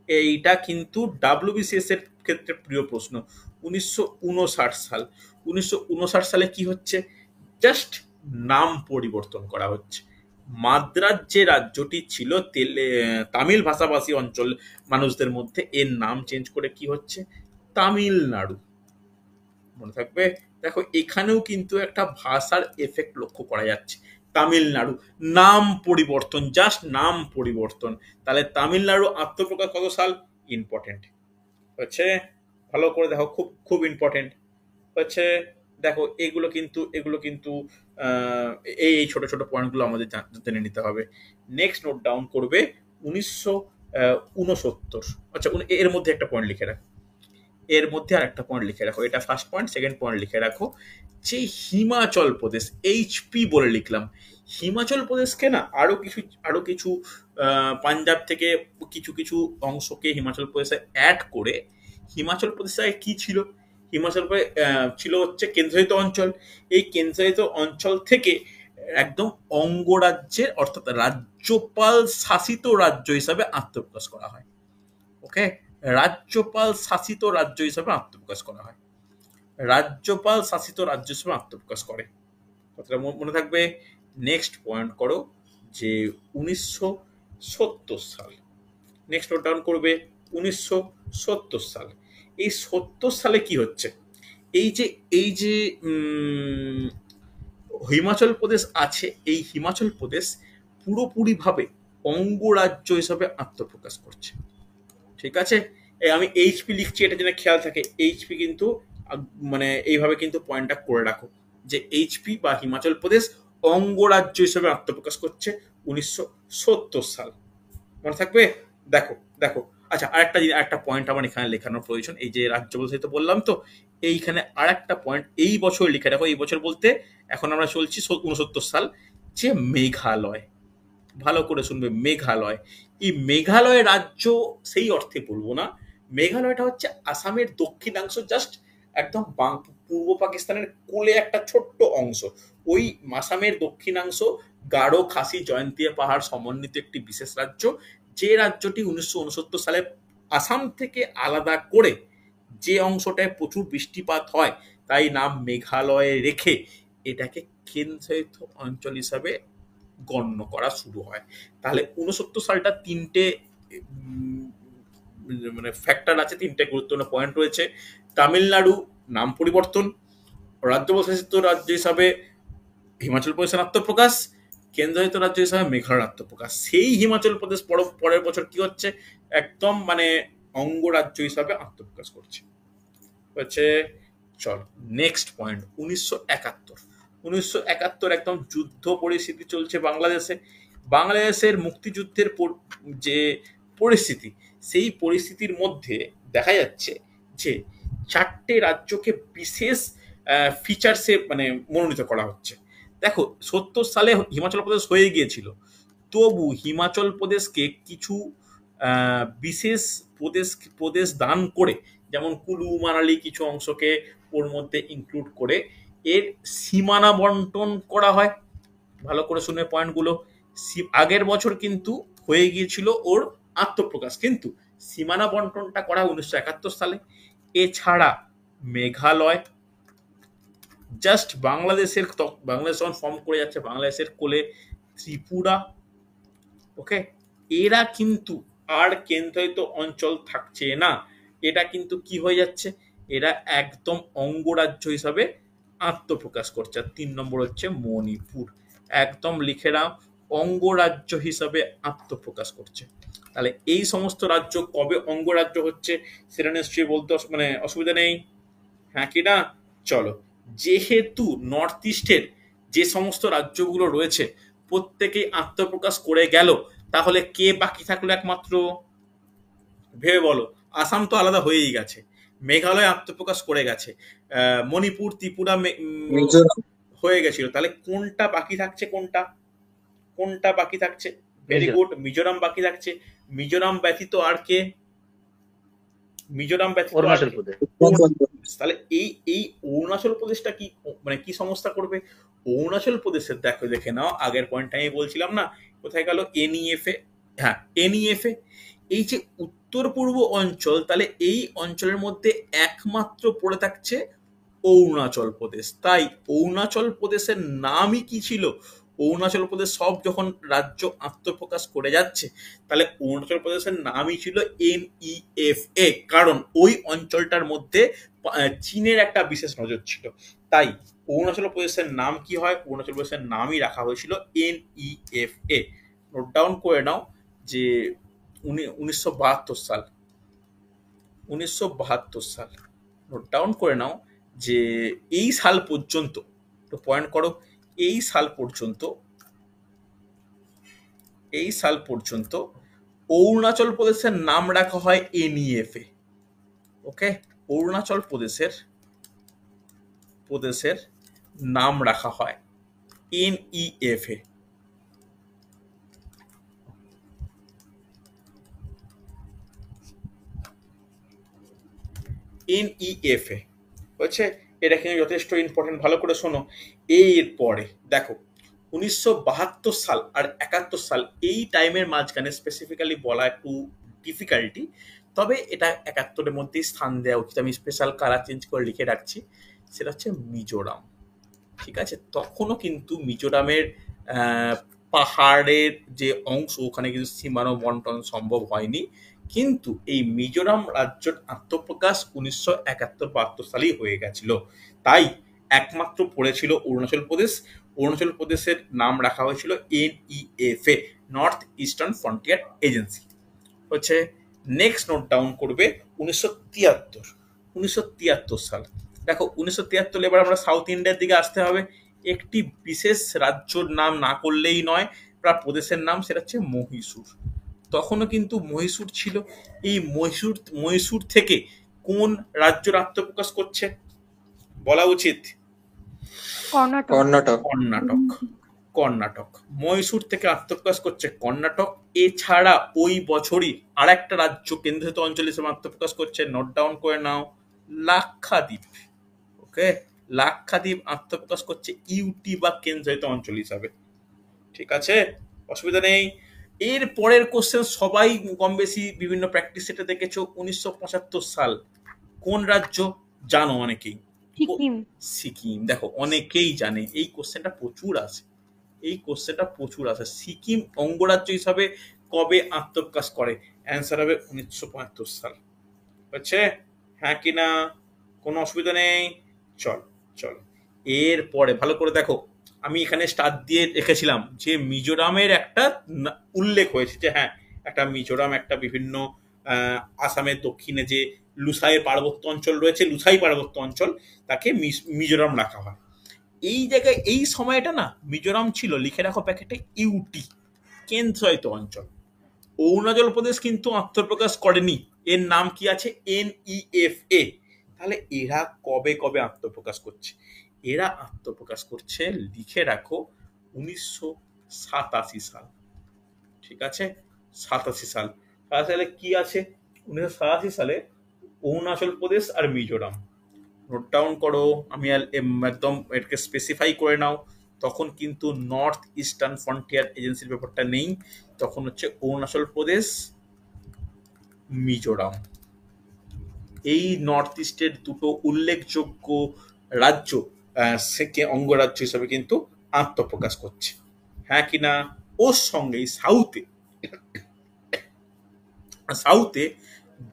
এইটা কিন্তু ডাব্লিউবিসিএস এর ক্ষেত্রে প্রিয় প্রশ্ন। 1959 সাল, 1959 সালে কি হচ্ছে, জাস্ট নাম পরিবর্তন করা হচ্ছে। মাদ্রাজ যে রাজ্যটি ছিল তামিল ভাষাভাষী অঞ্চল মানুষদের মধ্যে, এর নাম চেঞ্জ করে কি হচ্ছে, তামিলনাড়ু। মনে থাকবে, দেখো এখানেও কিন্তু একটা ভাষার এফেক্ট লক্ষ্য করা যাচ্ছে। তামিলনাড়ু নাম পরিবর্তন, জাস্ট নাম পরিবর্তন। তাহলে তামিলনাড়ু আত্মপ্রকাশ কত সাল, ইম্পর্টেন্ট হচ্ছে, ভালো করে দেখো, খুব খুব ইম্পর্টেন্ট হচ্ছে। দেখো এগুলো কিন্তু এই ছোট ছোট পয়েন্টগুলো আমাদের জেনে নিতে হবে। নেক্সট নোট ডাউন করবে 1969। আচ্ছা, এর মধ্যে একটা পয়েন্ট লিখে রাখো, আর একটা পয়েন্ট লিখে রাখো, এটা ফার্স্ট পয়েন্ট, সেকেন্ড পয়েন্ট লিখে রাখো যে হিমাচল প্রদেশ, এইচপি বলে লিখলাম, হিমাচল প্রদেশকে না আরো কিছু পাঞ্জাব থেকে কিছু কিছু অংশকে হিমাচল প্রদেশে অ্যাড করে হিমাচল প্রদেশে কি ছিল, হিমাচল প্রদেশ ছিল হচ্ছে কেন্দ্রশাসিত অঞ্চল। এই কেন্দ্রশাসিত অঞ্চল থেকে একদম অঙ্গরাজ্যের অর্থাৎ রাজ্যপাল শাসিত রাজ্য হিসাবে আত্মপ্রকাশ করা হয়। ওকে, রাজ্যপাল শাসিত রাজ্য হিসাবে আত্মপ্রকাশ করা হয়, রাজ্যপাল শাসিত রাজ্য হিসাবে আত্মপ্রকাশ করে, কথাটা মনে থাকবে। নেক্সট পয়েন্ট করো যে 1970 সাল, নেক্সট নোট ডাউন করবে 1970 সাল। এই 70 সালে কি হচ্ছে, এই যে হিমাচল প্রদেশ আছে, এই হিমাচল প্রদেশ পুরোপুরিভাবে অঙ্গরাজ্য হিসাবে আত্মপ্রকাশ করছে। ঠিক আছে, আমি এইচপি লিখছি, এটা যেন খেয়াল থাকে, এইচপি কিন্তু মানে এইভাবে কিন্তু পয়েন্টটা করে রাখো যে এইচপি বা হিমাচল প্রদেশ অঙ্গরাজ্য হিসেবে আত্মপ্রকাশ করছে 1970 সাল, মনে থাকবে। দেখো দেখো, আচ্ছা আরেকটা পয়েন্ট আমার এখানে লেখানোর প্রয়োজন, এই যে রাজ্য বলতে তো বললাম, তো এইখানে আরেকটা পয়েন্ট এই বছর লিখে রাখো, এই বছর বলতে এখন আমরা চলছি 69 সাল, যে মেঘালয়, ভালো করে শুনবে, মেঘালয়। এই মেঘালয় রাজ্য সেই অর্থে বলবো না, মেঘালয়টা হচ্ছে আসামের দক্ষিণাংশ, জাস্ট একদম পূর্ব পাকিস্তানের কোলে একটা ছোট্ট অংশ। ওই আসামের দক্ষিণাংশ গারো, খাসি, জয়ন্তীয়া পাহাড় সমন্বিত একটি বিশেষ রাজ্য, যে রাজ্যটি 1969 সালে আসাম থেকে আলাদা করে যে অংশটায় প্রচুর বৃষ্টিপাত হয় তাই নাম মেঘালয়ে রেখে এটাকে কেন্দ্রশাসিত অঞ্চল হিসাবে গণ্য করা শুরু হয়। তাহলে 69 সালটা তিনটে মানে ফ্যাক্টর আছে, তিনটে গুরুত্বপূর্ণ পয়েন্ট রয়েছে। তামিলনাড়ু নাম পরিবর্তন, রাজ্যশাসিত রাজ্য হিসাবে হিমাচল প্রদেশের আত্মপ্রকাশ, কেন্দ্রশাসিত রাজ্য হিসাবে মেঘালয়ের আত্মপ্রকাশ। সেই হিমাচল প্রদেশ পরের বছর কি হচ্ছে, একদম মানে অঙ্গরাজ্য হিসাবে আত্মপ্রকাশ করছে হচ্ছে। চল নেক্সট পয়েন্ট 1971 একদম যুদ্ধ পরিস্থিতি চলছে বাংলাদেশে। বাংলাদেশের মুক্তিযুদ্ধের যে পরিস্থিতি, সেই পরিস্থিতির মধ্যে দেখা যাচ্ছে যে 4টে রাজ্যকে বিশেষ ফিচার্সে মানে মনোনীত করা হচ্ছে। দেখো 70 সালে হিমাচল প্রদেশ হয়ে গিয়েছিল, তবু হিমাচল প্রদেশকে কিছু বিশেষ প্রদেশ প্রদেশ দান করে, যেমন কুলু মানালি কিছু অংশকে ওর মধ্যে ইনক্লুড করে এর সীমানা বন্টন করা হয়। ভালো করে শুনে পয়েন্টগুলো। আগের বছর কিন্তু হয়ে গিয়েছিল ওর আত্মপ্রকাশ, কিন্তু সীমানা বন্টনটা করা 1971 সালে। এছাড়া মেঘালয়, জাস্ট বাংলাদেশের বাংলাদেশ যখন ফর্ম করে যাচ্ছে, বাংলাদেশের কোলে ত্রিপুরা, ওকে, এরা কিন্তু আর কেন্দ্রায়িত অঞ্চল থাকছে না, এটা কিন্তু কি হয়ে যাচ্ছে, এরা একদম অঙ্গরাজ্য হিসাবে আত্মপ্রকাশ করছে। আর 3 নম্বর হচ্ছে মণিপুর, একদম লিখে নাও, অঙ্গরাজ্য হিসাবে আত্মপ্রকাশ করছে। তাহলে এই সমস্ত রাজ্য কবে অঙ্গরাজ্য হচ্ছে সেটা নিশ্চয়ই বলতে মানে অসুবিধা নেই, হ্যাঁ কি না? চলো, যেহেতু নর্থ ইস্টের যে সমস্ত রাজ্যগুলো রয়েছে প্রত্যেকেই আত্মপ্রকাশ করে গেল, তাহলে কে বাকি থাকলো একমাত্র? ভেবে বলো। আসাম তো আলাদা হয়েই গেছে, মেঘালয় আত্মপ্রকাশ করে গেছে, মণিপুর, ত্রিপুরা মিজোরাম। হয়ে গেছিল, তাহলে কোনটা বাকি থাকছে? কোনটা কোনটা বাকি থাকছে? ভেরি গুড, মিজোরাম বাকি থাকছে। মিজোরাম ব্যতীত আর কে? মিজোরাম ব্যতীত আর অরুণাচল কে? প্রদেশ। তাহলে এই এই অরুণাচল প্রদেশটা কি মানে কি সমস্যা করবে? অরুণাচল প্রদেশের দেখো, দেখে নাও, আগের পয়েন্টটা আমি বলছিলাম না, কোথায় গেল এনইএফএ? হ্যাঁ, এনইএফএ, এই যে উত্তর পূর্ব অঞ্চল, তাহলে এই অঞ্চলের মধ্যে একমাত্র পড়ে থাকছে অরুণাচল প্রদেশ। তাই অরুণাচল প্রদেশের নামই কি ছিল? অরুণাচল প্রদেশ সব যখন রাজ্য আত্মপ্রকাশ করে যাচ্ছে, তাহলে অরুণাচল প্রদেশের নামই ছিল এনইএফএ, কারণ ওই অঞ্চলটার মধ্যে চীনের একটা বিশেষ নজর ছিল। তাই অরুণাচল প্রদেশের নাম কি হয়? অরুণাচল প্রদেশের নামই রাখা হয়েছিল এনইএফএ। নোট ডাউন করে নাও যে 1972 সাল, 1972 সাল নোট ডাউন করে নাও যে এই সাল পর্যন্ত, তো পয়েন্ট করো, এই সাল পর্যন্ত, এই সাল পর্যন্ত অরুণাচল প্রদেশের নাম রাখা হয় এনইএফএ। ওকে, অরুণাচল প্রদেশের নাম রাখা হয় এনইএফএ। এনইএফএ হচ্ছে, এটা কিন্তু যথেষ্ট ইম্পর্টেন্ট, ভালো করে শোনো। এরপরে দেখো 1972 সাল আর 71 সাল, এই টাইমের মাঝখানে স্পেসিফিক্যালি বলা একটু ডিফিকাল্টি, তবে এটা 71-এর মধ্যেই স্থান দেওয়া উচিত। আমি স্পেশাল কালার চেঞ্জ করে লিখে রাখছি, সেটা হচ্ছে মিজোরাম। ঠিক আছে, তখনও কিন্তু মিজোরামের আহ, পাহাড়ের যে অংশ, ওখানে কিন্তু সীমানা বন্টন সম্ভব হয়নি, কিন্তু এই মিজোরাম রাজ্যের আত্মপ্রকাশ 1971-72 সালেই হয়ে গেছিল। তাই একমাত্র পড়েছিল অরুণাচল প্রদেশ। অরুণাচল প্রদেশের নাম রাখা হয়েছিল NEFA, north eastern frontier agency. হচ্ছে নেক্সট নোট ডাউন করবে 1973, 1973 সাল। দেখো 1973 এবার আমরা সাউথ ইন্ডিয়ার দিকে আসতে হবে। একটি বিশেষ রাজ্যর নাম না করলেই নয়, বা প্রদেশের নাম, সেটা হচ্ছে মহীশূর। তখনও কিন্তু মহীশূর ছিল। এই মহীশূর, মহীশূর থেকে কোন রাজ্যের আত্মপ্রকাশ করছে বলা উচিত? কর্ণাটক। কর্ণাটক, কর্ণাটক, মহীশূর থেকে আত্মপ্রকাশ করছে কর্ণাটক। এছাড়া ওই বছরই আর একটা রাজ্য কেন্দ্রশাসিত অঞ্চল হিসেবে আত্মপ্রকাশ করছে, নোট ডাউন করে নাও, লাক্ষাদ্বীপ। ওকে, লাক্ষাদ্বীপ আত্মপ্রকাশ করছে ইউটি বা কেন্দ্রশাসিত অঞ্চল হিসাবে। ঠিক আছে, অসুবিধা নেই। এর পরের কোশ্চেন সবাই কম বেশি বিভিন্ন প্র্যাকটিস সেটে দেখেছো। 1975 সাল কোন রাজ্য জানো অনেকেই? সিকিম। সিকিম, দেখো অনেকেই জানে, এই কোশ্চেনটা প্রচুর আসে, এই কোশ্চেনটা প্রচুর আসে। সিকিম অঙ্গরাজ্য হিসাবে কবে আত্মপ্রকাশ করে? অ্যান্সার হবে 1975 সাল। হচ্ছে, হ্যাঁ কি না? কোনো অসুবিধা নেই। চল চল, এরপরে ভালো করে দেখো, আমি এখানে স্টার দিয়ে রেখেছিলাম যে মিজোরামের একটা উল্লেখ হয়েছে, যে হ্যাঁ একটা মিজোরাম একটা বিভিন্ন আসামের দক্ষিণে যে লুসাই পার্বত্য অঞ্চল রয়েছে, লুসাই পার্বত্য অঞ্চল, তাকে মিজোরাম রাখা হয়। এই জায়গায় এই সময়টা না মিজোরাম ছিল, লিখে রাখো প্যাকেটে, ইউটি, কেন্দ্রশাসিত অঞ্চল। অরুণাচল প্রদেশ কিন্তু আত্মপ্রকাশ করেনি, এর নাম কি আছে? এনইএফএ। তাহলে এরা কবে কবে আত্মপ্রকাশ করছে? এরা আত্মপ্রকাশ করছে, লিখে রাখো, 1987 সাল। ঠিক আছে, 87 সাল। সালে কি আছে? 1987 সালে অরুণাচল প্রদেশ আর মিজোরাম। নোট ডাউন করো। আমি একদম এটাকে স্পেসিফাই করে নাও। তখন কিন্তু নর্থ ইস্টার্ন ফ্রন্টিয়ার এজেন্সির ব্যাপারটা নেই, তখন হচ্ছে অরুণাচল প্রদেশ, মিজোরাম। এই নর্থ ইস্টের দুটো উল্লেখযোগ্য রাজ্য থেকে অঙ্গরাজ্য হিসাবে কিন্তু আত্মপ্রকাশ করছে, হ্যাঁ কিনা? ওর সঙ্গেই সাউথে সাউথে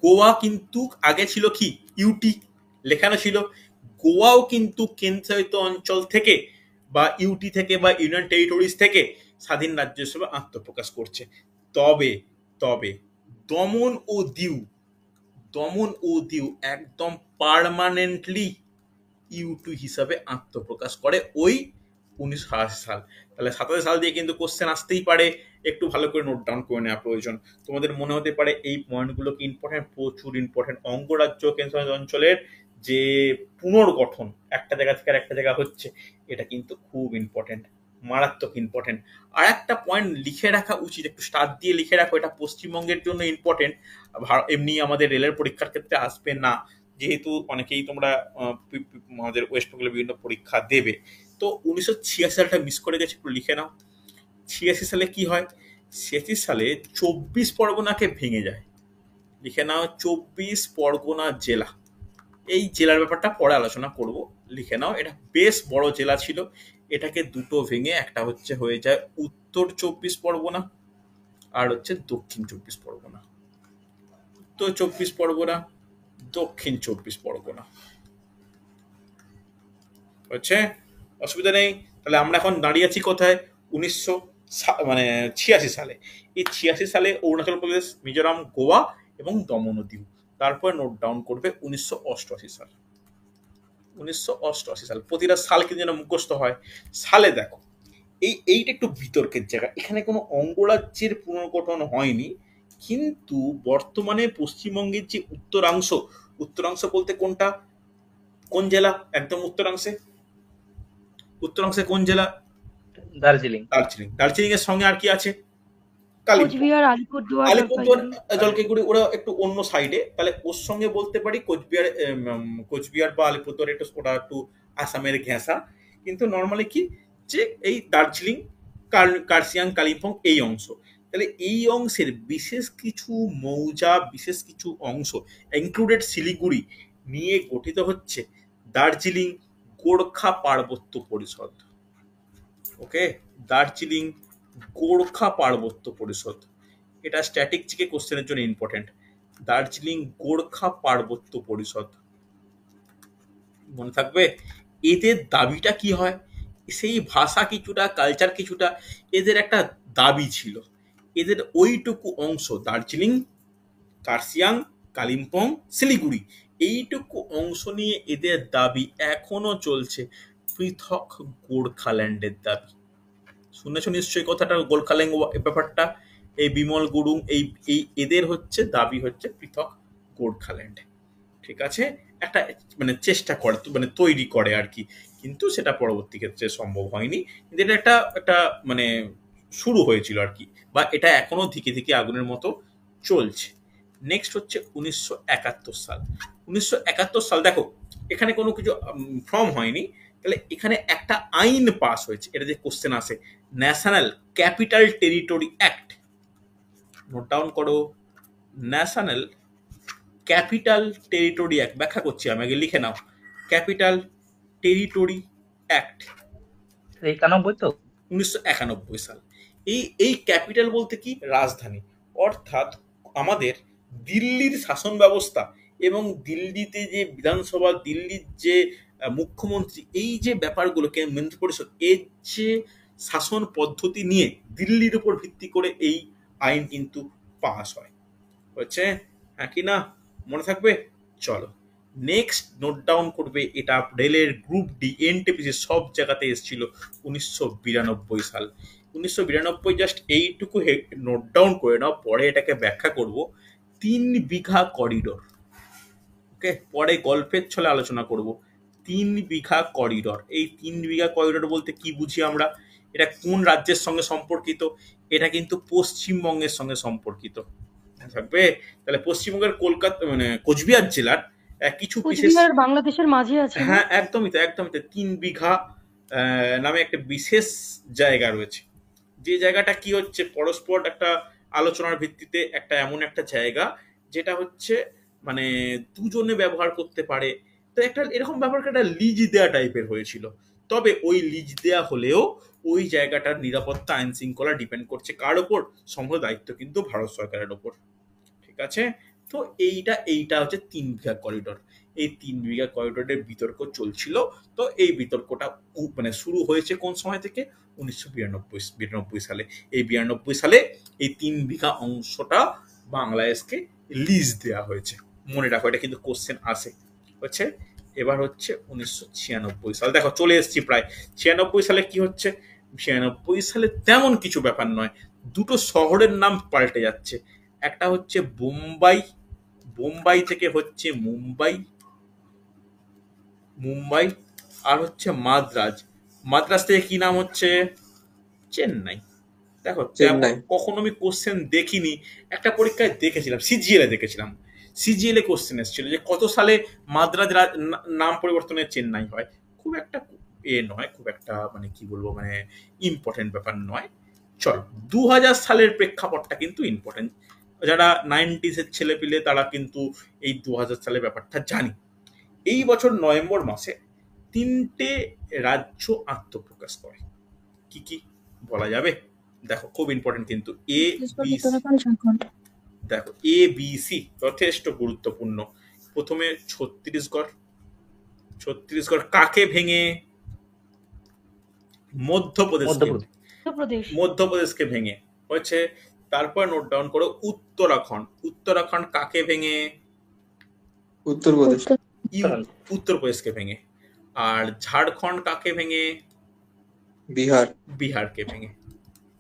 গোয়া কিন্তু আগে ছিল কি ইউটি লেখানো ছিল। গোয়াও কিন্তু কেন্দ্রায়িত অঞ্চল থেকে বা ইউটি থেকে বা ইউনিয়ন টেরিটরিজ থেকে স্বাধীন রাজ্য হিসেবে আত্মপ্রকাশ করছে। তবে তবে দমন ও দিউ, দমন ও দিউ একদম পার্মানেন্টলি ইউ2 হিসাবে আত্মপ্রকাশ করে ওই 1987 সাল। তাহলে 87 সাল দিয়ে কিন্তু কোশ্চেন আসতেই পারে, একটু ভালো করে নোট ডাউন করে নেওয়া প্রয়োজন। তোমাদের মনে হতে পারে এই পয়েন্টগুলো কি ইম্পর্টেন্ট, প্রচুর ইম্পর্টেন্ট। অঙ্গরাজ্য কেন্দ্রশাসিত অঞ্চলের যে পুনর্গঠন একটা জায়গা থেকে আরেকটা জায়গা হচ্ছে, এটা কিন্তু খুব ইম্পর্টেন্ট, মারাত্মক ইম্পর্টেন্ট। আর একটা পয়েন্ট লিখে রাখা উচিত, একটু স্টার দিয়ে লিখে রাখো, এটা পশ্চিমবঙ্গের জন্য ইম্পর্টেন্ট, এমনি আমাদের রেলের পরীক্ষার ক্ষেত্রে আসবে না, যেহেতু অনেকেই তোমরা আমাদের ওয়েস্ট বেঙ্গলের বিভিন্ন পরীক্ষা দেবে। তো 1986 সালটা মিস করে গেছে, একটু লিখে নাও। 86 সালে কি হয়? 86 সালে 24 পরগনাকে ভেঙে যায়, লিখে নাও 24 পরগনা জেলা। এই জেলার ব্যাপারটা পরে আলোচনা করব, লিখে নাও। এটা বেশ বড় জেলা ছিল, এটাকে দুটো ভেঙে একটা হচ্ছে হয়ে যায় উত্তর 24 পরগনা আর হচ্ছে দক্ষিণ 24 পরগনা। উত্তর 24 পরগনা, দক্ষিণ 24 পরগনা হচ্ছে, অসুবিধা নেই। তাহলে আমরা এখন দাঁড়িয়ে আছি কোথায়? 1986 সালে। এই 86 সালে অরুণাচল প্রদেশ, মিজোরাম, গোয়া এবং দমন ও দিউ। তারপরে নোট ডাউন করবে 1988 সাল। 1988 সাল, প্রতিটা সাল কিন্তু যেন মুখস্থ হয়। সালে দেখো, এইটা একটু বিতর্কের জায়গা, এখানে কোনো অঙ্গরাজ্যের পুনর্গঠন হয়নি, কিন্তু বর্তমানে পশ্চিমবঙ্গের যে উত্তরাংশ, উত্তরাংশ বলতে কোনটা, কোন জেলা একদম উত্তরাংশে, উত্তরাংশে কোন জেলা? দার্জিলিং। দার্জিলিং। দার্জিলিং এর সঙ্গে আর কি আছে? কালিম্পং, কোচবিহার, আলিপুরদুয়ার, আলিপুরদুয়ার, জলপাইগুড়ি। জলপাইগুড়ি, ওরা একটু অন্য সাইডে। তাহলে ওর সঙ্গে বলতে পারি কোচবিহার, কোচবিহার বা আলিপুরদুয়ার একটু, ওটা একটু আসামের ঘেঁষা। কিন্তু নর্মালি কি, যে এই দার্জিলিং, কার্সিয়াং, কালিম্পং এই অংশ। তাহলে এই অংশের বিশেষ কিছু মৌজা, বিশেষ কিছু অংশ ইনক্লুডেড শিলিগুড়ি নিয়ে গঠিত হচ্ছে দার্জিলিং গোর্খা পার্বত্য পরিষদ। ওকে, দার্জিলিং গোর্খা পার্বত্য পরিষদ, এটা স্ট্যাটিক জিকে কোশ্চেনের জন্য ইম্পর্টেন্ট। দার্জিলিং গোর্খা পার্বত্য পরিষদ, মনে থাকবে। এদের দাবিটা কি হয়? সেই ভাষা কিছুটা, কালচার কিছুটা, এদের একটা দাবি ছিল। এদের ওইটুকু অংশ দার্জিলিং, কার্সিয়াং, কালিম্পং, শিলিগুড়ি, এইটুকু অংশ নিয়ে এদের দাবি এখনো চলছে, পৃথক গোর্খাল্যান্ডের দাবি। শুনেছ নিশ্চয়ই কথাটা, গোর্খাল্যান্ড ব্যাপারটা। এই বিমল গুরুং, এই এই এদের হচ্ছে দাবি হচ্ছে পৃথক গোর্খাল্যান্ড। ঠিক আছে, একটা মানে চেষ্টা করে, মানে তৈরি করে আর কি, কিন্তু সেটা পরবর্তী ক্ষেত্রে সম্ভব হয়নি। কিন্তু এটা একটা একটা মানে শুরু হয়েছিল আর কি, বা এটা এখনো ধিকে ধিকে আগুনের মতো চলছে। নেক্সট হচ্ছে 1971 সাল। 1971 সাল, দেখো এখানে কোনো কিছু ফর্ম হয়নি, তাহলে এখানে একটা আইন পাস হয়েছে। এটা যে কোশ্চেন আসে, national capital territory act. Note down করো, ন্যাশনাল ক্যাপিটাল টেরিটরি অ্যাক্ট। ব্যাখ্যা করছি আমি, আগে লিখে নাও। ক্যাপিটাল টেরিটরি অ্যাক্ট 91 তো, 1991 সাল। এই ক্যাপিটাল বলতে কি, রাজধানী। অর্থাৎ আমাদের দিল্লির শাসন ব্যবস্থা এবং দিল্লিতে যে বিধানসভা, দিল্লির যে মুখ্যমন্ত্রী, এই যে ব্যাপারগুলো, কেন্দ্র পরিষদ, এর যে শাসন পদ্ধতি নিয়ে দিল্লির উপর ভিত্তি করে এই আইন কিন্তু পাস হয়, হচ্ছে, হ্যাঁ কি না? মনে থাকবে। চলো নেক্সট নোট ডাউন করবে, এটা রেলের গ্রুপ ডি, এনটিপিসি সব জায়গাতে এসেছিল 1992 সাল। 1992, জাস্ট এইটুকু নোট ডাউন করে নাও, পরে এটাকে ব্যাখ্যা করব। 3 বিঘা করিডোর, ওকে, পরে গল্পের ছলে আলোচনা করব। 3 বিঘা করিডোর, এই 3 বিঘা করিডোর বলতে কি বুঝি আমরা, এটা কোন রাজ্যের সঙ্গে সম্পর্কিত? এটা কিন্তু পশ্চিমবঙ্গের সঙ্গে সম্পর্কিত। থাকবে। তাহলে পশ্চিমবঙ্গের কলকাতা মানে কোচবিহার জেলার কিছু বিশেষ, কোচবিহার বাংলাদেশের মাঝে আছে না? হ্যাঁ একদমই তাই, একদমই তাই, 3 বিঘা নামে একটা বিশেষ জায়গা রয়েছে। যে জায়গাটা কি হচ্ছে পরস্পর একটা আলোচনার ভিত্তিতে একটা এমন একটা জায়গা যেটা হচ্ছে মানে দুজনে ব্যবহার করতে পারে। তো একটা এরকম ব্যাপারটা একটা লিজ দেয়া টাইপের হয়েছিল। তবে ওই লিজ দেয়া হলেও ওই জায়গাটার নিরাপত্তা আইন শৃঙ্খলা ডিপেন্ড করছে কার ওপর? সমগ্র দায়িত্ব কিন্তু ভারত সরকারের ওপর। ঠিক আছে? তো এইটা হচ্ছে 3 বিঘা করিডোর। এই 3 বিঘা করিডোরের বিতর্ক চলছিল। তো এই বিতর্কটা মানে শুরু হয়েছে কোন সময় থেকে? 1992 সালে। এই 92 সালে এই 3 বিঘা অংশটা বাংলাদেশকে লিজ দেওয়া হয়েছে। মনে রাখো, এটা কিন্তু কোশ্চেন আসে। হচ্ছে এবার হচ্ছে 1996 সাল, দেখো চলে এসেছি প্রায়। 96 সালে কি হচ্ছে? 96 সালে তেমন কিছু ব্যাপার নয়, দুটো শহরের নাম পাল্টে যাচ্ছে। একটা হচ্ছে বোম্বাই, বোম্বাই থেকে হচ্ছে মুম্বাই, মুম্বাই, আর হচ্ছে মাদ্রাজ, মাদ্রাজ থেকে কি নাম হচ্ছে? চেন্নাই। দেখো তেমন চেন্নাই। কখনো আমি কোশ্চেন দেখিনি, একটা পরীক্ষায় দেখেছিলাম, সিজিএল এ দেখেছিলাম। সিজিএল এ কোশ্চেন এসেছিল যে কত সালে মাদ্রাজ নাম পরিবর্তনের চেন্নাই হয়। খুব একটা নয়, খুব একটা মানে কি বলবো মানে ইম্পর্টেন্ট ব্যাপার নয়। চলো, 2000 সালের প্রেক্ষাপটটা কিন্তু ইম্পর্টেন্ট। যারা 90s-এর ছেলে পিলে তারা কিন্তু এই 2000 সালের ব্যাপারটা জানি। এই বছর নভেম্বর মাসে 3টে রাজ্য আত্মপ্রকাশ করে। কি কি বলা যাবে? দেখো খুব ইম্পর্টেন্ট কিন্তু এ বি, দেখো এ বি সি যথেষ্ট গুরুত্বপূর্ণ। প্রথমে ছত্তিশগড়, ছত্তিশগড় কাকে ভেঙে? মধ্যপ্রদেশকে, মধ্যপ্রদেশ। মধ্যপ্রদেশ। মধ্যপ্রদেশকে ভেঙে হয়েছে। তারপর নোট ডাউন করো উত্তরাখণ্ড, উত্তরাখণ্ড কাকে ভেঙে? উত্তরপ্রদেশ। উত্তরপ্রদেশকে ভেঙে। আর ঝাড়খণ্ড কাকে ভেঙে? বিহার। বিহারকে ভেঙে।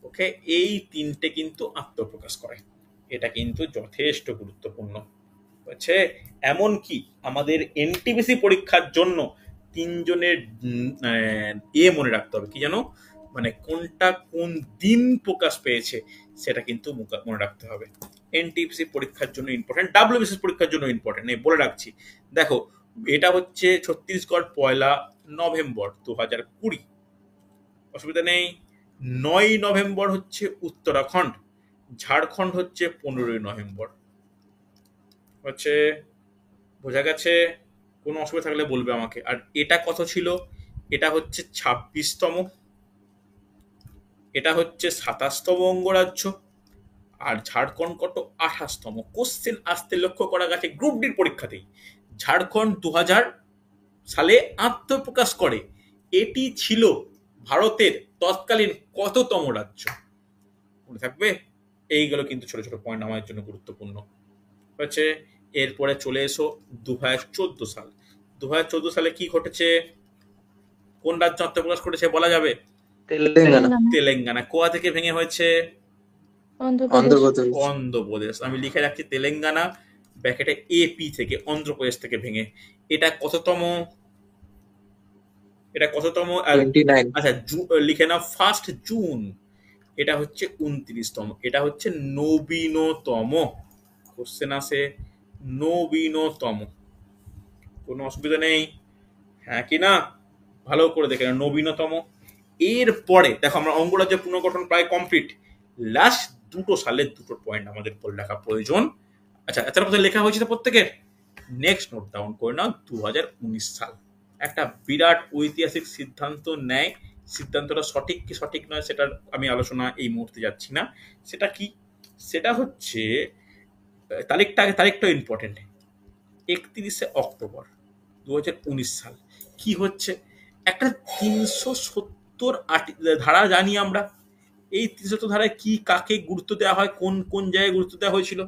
ওকে, এই 3টে কিন্তু আত্মপ্রকাশ করে। এটা কিন্তু যথেষ্ট গুরুত্বপূর্ণ হচ্ছে। এমনকি আমাদের এনটিপিসি পরীক্ষার জন্য 3জনের মনে রাখতে হবে, কি জানো? মানে কোনটা কোন দিন প্রকাশ পেয়েছে সেটা কিন্তু মনে রাখতে হবে। এনটিপিসি পরীক্ষার জন্য ইম্পর্টেন্ট, ডাব্লিউবিসিএস পরীক্ষার জন্য ইম্পর্টেন্ট, বলে রাখছি। দেখো এটা হচ্ছে ছত্তিশগড় 1 নভেম্বর 2020, অসুবিধা নেই। 9 নভেম্বর হচ্ছে উত্তরাখণ্ড, ঝাড়খণ্ড হচ্ছে 15 নভেম্বর। হচ্ছে বোঝা গেছে? কোনো অসুবিধা থাকলে বলবে আমাকে। আর এটা কত ছিল? এটা হচ্ছে 26তম, এটা হচ্ছে 27তম অঙ্গরাজ্য, আর ঝাড়খণ্ড কত? 28তম। কোশ্চেন আসতে লক্ষ্য করা গেছে গ্রুপ ডির পরীক্ষাতেই। ঝাড়খণ্ড 2000 সালে আত্মপ্রকাশ করে। এটি ছিল ভারতের তৎকালীন কততম রাজ্য? মনে থাকবে? এইগুলো কিন্তু ছোট ছোট পয়েন্ট আমার জন্য গুরুত্বপূর্ণ হচ্ছে। এরপরে চলে এসো 2014 সাল। 2014 সালে কি ঘটেছে? কোন রাজ্য আত্মপ্রকাশ করেছে বলা যাবে? তেলেঙ্গানা। তেলেঙ্গানা। কোয়া থেকে ভেঙে হয়েছে? অন্ধ্রপ্রদেশ। অন্ধ্রপ্রদেশ। আমি লিখে রাখছি তেলেঙ্গানা ব্যাকেটে এপি থেকে, অন্ধ্রপ্রদেশ থেকে ভেঙে। এটা কততম? এটা কততম? 29। আচ্ছা লিখে নাও 1 জুন। এটা হচ্ছে 29তম। এটা হচ্ছে নবীনতম। কোশ্চেন আসে নবীনতম, কোনো অসুবিধা নেই, হ্যাঁ কি না? ভালো করে দেখে নাও, নবীনতম। এরপরে দেখো আমরা অঙ্গরাজ্যের পুনর্গঠন প্রায় কমপ্লিট। লাস্ট 2 সালের 2টো পয়েন্ট আমাদের বলে রাখা প্রয়োজন। আচ্ছা এটার মধ্যে লেখা হয়েছে তো প্রত্যেকের? নেক্সট নোট ডাউন করে নাও 2019 সাল। একটা বিরাট ঐতিহাসিক সিদ্ধান্ত নেয়। সিদ্ধান্তটা সঠিক কি সঠিক নয় সেটার আমি আলোচনা এই মুহূর্তে যাচ্ছি না। সেটা কি? সেটা হচ্ছে তারিখটা ইম্পর্টেন্ট। 31শে অক্টোবর 2019 সাল। কি হচ্ছে? একটা 370 ধারা জানি আমরা। এই 370 ধারায় কি কাকে গুরুত্ব দেওয়া হয়, কোন কোন জায়গায় গুরুত্ব দেওয়া হয়েছিল?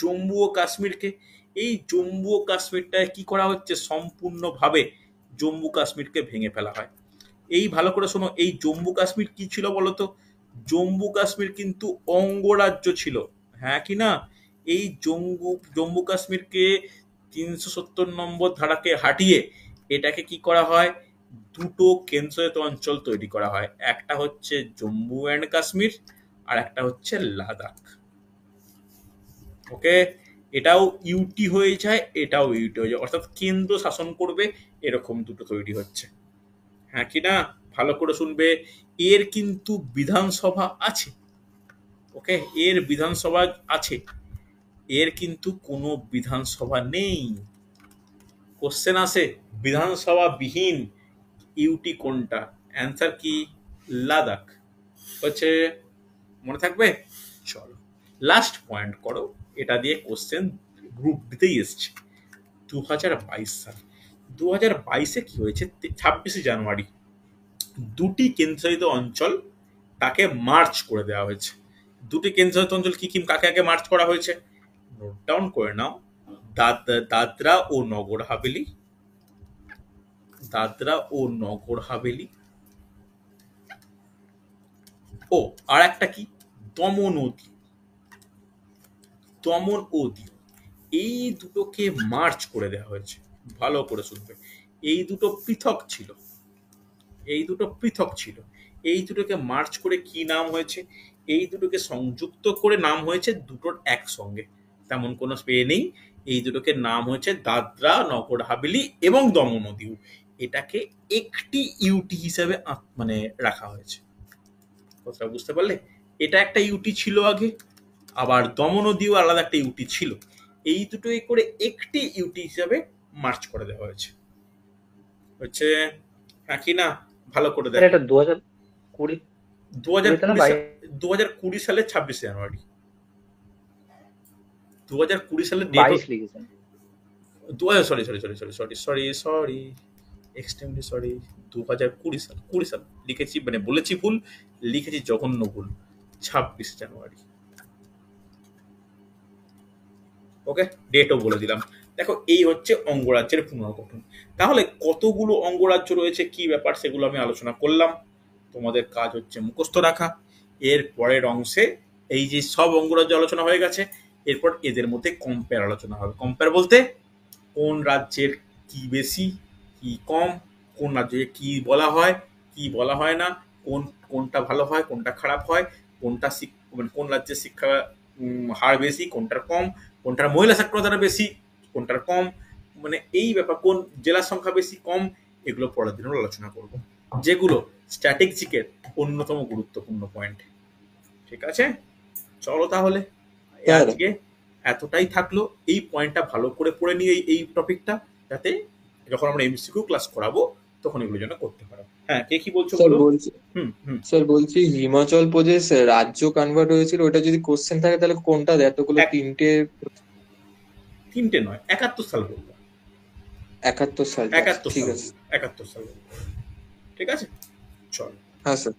জম্মু ও কাশ্মীরকে। এই জম্মু ও কাশ্মীরটায় কি করা হচ্ছে? সম্পূর্ণভাবে জম্মু কাশ্মীরকে ভেঙে ফেলা হয়। এই ভালো করে শোনো, এই জম্মু কাশ্মীর কি ছিল বলতো? জম্মু কাশ্মীর কিন্তু অঙ্গরাজ্য ছিল, হ্যাঁ কি না? এই জম্মু জম্মু কাশ্মীরকে 370 নম্বর ধারাকে হাটিয়ে এটাকে কি করা হয়? দুটো কেন্দ্রশাসিত অঞ্চল তৈরি করা হয়। একটা হচ্ছে জম্মু অ্যান্ড কাশ্মীর, আর একটা হচ্ছে লাদাখ। ওকে, এটাও ইউটি হয়ে যায়, এটাও ইউটি হয়ে যায়, অর্থাৎ কেন্দ্র শাসন করবে এরকম দুটো তৈরি হচ্ছে। হ্যাঁ কি না? ভালো করে শুনবে। এর কিন্তু বিধানসভা আছে, ওকে, এর বিধানসভা আছে, এর কিন্তু কোনো বিধানসভা নেই। কোশ্চেন আসে বিধানসভা বিহীন ইউটি কোনটা? অ্যান্সার কি? লাদাখ হচ্ছে। মনে থাকবে? চলো লাস্ট পয়েন্ট করো, এটা দিয়ে কোশ্চেন গ্রুপ দিতেই এসছে। 2022 সাল, 2022-এ কি হয়েছে? 26শে জানুয়ারি দুটি কেন্দ্রশাসিত অঞ্চল তাকে মার্চ করে দেওয়া হয়েছে। দুটি কেন্দ্রশাসিত অঞ্চল কি কি, কাকে কাকে মার্চ করা হয়েছে? নোট ডাউন করে নাও। দাদরা ও নগর হাভেলি, দাদরা ও নগর হাভেলি, ও আর একটা কি, দমন ও দিউ, দমন ও দিউ, এই দুটোকে মার্চ করে দেওয়া হয়েছে। ভালো করে শুনবে, এই দুটো পৃথক ছিল, এই দুটো পৃথক ছিল, এই দুটোকে মার্চ করে কি নাম হয়েছে? এই দুটোকে সংযুক্ত করে নাম হয়েছে দুটোর একসঙ্গে, তেমন কোনো স্পে নেই। এই দুটোকে নাম হয়েছে দাদরা নগর হাভেলি এবং দমন ও দিউ। এটাকে একটি ইউটি হিসাবে মানে রাখা হয়েছে। কথা বুঝতে পারলে? এটা একটা ইউটি ছিল আগে, আবার দমন ও দিউ আলাদা একটা ইউটি ছিল। এই দুটোই করে একটি ইউটি হিসাবে মার্চ করে দেওয়া হয়েছে হচ্ছে। হ্যাঁ কি না? ভালো করে স্যার দেখো। এটা 2020 2020 সালের 26শে জানুয়ারি, 2020 সালের ডেট, 22 লিখেছেন। Sorry sorry sorry sorry sorry sorry sorry extremely sorry, 2020 সাল, 20 সাল লিখেছি, মানে বলেছি ভুল, লিখেছি জঘন্য ভুল, 26 জানুয়ারি। ওকে, ডেটও বলে দিলাম। দেখো এই হচ্ছে অঙ্গরাজ্যের পুনর্গঠন। তাহলে কতগুলো অঙ্গরাজ্য রয়েছে, কি ব্যাপার, সেগুলো আমি আলোচনা করলাম। তোমাদের কাজ হচ্ছে মুখস্থ রাখা। এর পরের অংশে এই যে সব অঙ্গরাজ্য আলোচনা হয়ে গেছে, এরপর এদের মধ্যে কম্পেয়ার আলোচনা হবে। কম্পেয়ার বলতে কোন রাজ্যের কি বেশি কি কম, কোন রাজ্যে কি বলা হয় কি বলা হয় না, কোনটা ভালো হয় কোনটা খারাপ হয়, কোনটা মানে কোন রাজ্যের শিক্ষা হার বেশি কোনটার কম, কোনটার মহিলা সাক্ষরতা বেশি কোনটার কম, মানে এই ব্যাপার, কোন জেলার সংখ্যা বেশি কম, এগুলো পরের দিন আলোচনা করব, যেগুলো স্ট্র্যাটেজিকের অন্যতম গুরুত্বপূর্ণ পয়েন্ট। ঠিক আছে, চলো তাহলে আজকে এতটাই থাকলো। এই পয়েন্টটা ভালো করে পড়ে নিয়ে এই টপিকটা, যাতে যখন আমরা এমসিকিউ ক্লাস করাবো তখন এগুলো যেন করতে পারো। হ্যাঁ, কে কি বলছো স্যার বলো। বলছি স্যার বলছি হিমাচল প্রদেশ রাজ্য কনভার্ট হয়েছিল, ওটা যদি কোশ্চেন থাকে তাহলে কোনটা? এতগুলো তিনটে নয়, 71 সাল বলবো। 71 সাল, 71 ঠিক সাল, আছে 71 সাল। ঠিক আছে, চল। হ্যাঁ স্যার।